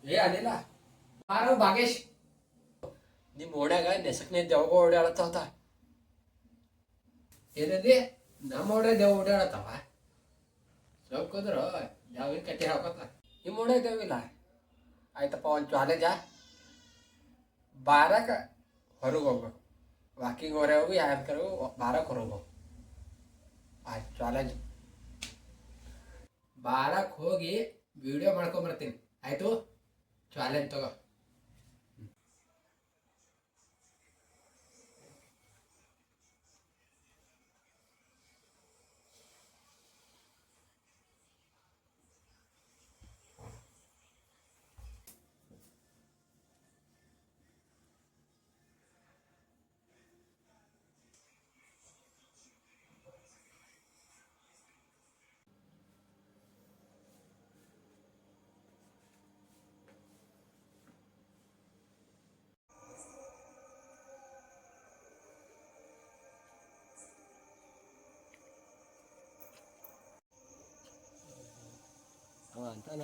ಏ ಅದಿಲ್ಲ ಬಾರೋ ಭಾಗೇಶ್. ನಿಮ್ಮ ಓಡ್ಯಾಗ ನೆಸಕ್ನೆ ದೆವ್ಗ ಓಡಾಡತ್ತಾವ. ಏನಂದಿ? ನಮ್ಮ ಓಡ್ಯಾಗ ದೆವ್ ಓಡಾಡತ್ತಾವ. ಸೌಕದ್ರು ಯಾವಿನ ಕಟ್ಟಿ ಹಾಕೋತ. ನಿಮ್ಮ ಓಡ್ಯಾಗ ದೆವ್ವಿಲ್ಲ. ಆಯ್ತಪ್ಪ, ಒಂದು ಚಾಲೆಂಜ. ಬಾರಕ್ಕೆ ಹೊರಗೆ ಹೋಗ್ಬೇಕು. ವಾಕಿಂಗ್ ಹೊರಗೆ ಹೋಗಿ ಯಾರು ಬಾರಕ್ಕೆ ಹೊರಗೆ ಹೋಗು. ಆಯ್ತು, ಚಾಲೆಂಜ್. ಬಾರಕ್ಕೆ ಹೋಗಿ ವಿಡಿಯೋ ಮಾಡ್ಕೊಂಬರ್ತೀನಿ. ಆಯಿತು, ಚಾಲೆಂಜ್ ತಗೋ. ಅವ ಅಂತಾನ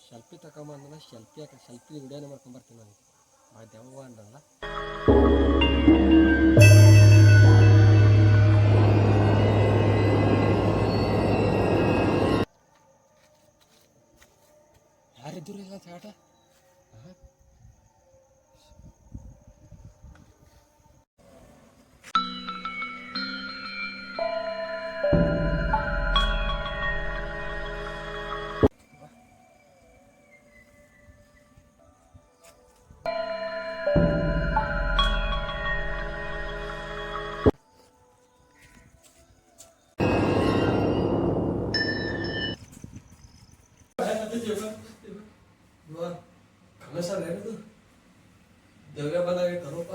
ಸೆಲ್ಫಿ ತಗೊಂಬಂದನ ಸೆಲ್ಫಿ ವಿಡಿಯೋನೇ ಮಾಡ್ಕೊಂಬರ್ತೀನಿ ನನಗೆ. ಆ ದೆವ್ವ ಅಂದಲ್ಲ. ಯಾರಿದ್ರು ಇಲ್ಲ ಚಾಟ. ಕನಸಲ್ಲ ಏನದು? ದೇವ್ಯ ಬಂದಾಗ ಕರೋಪ.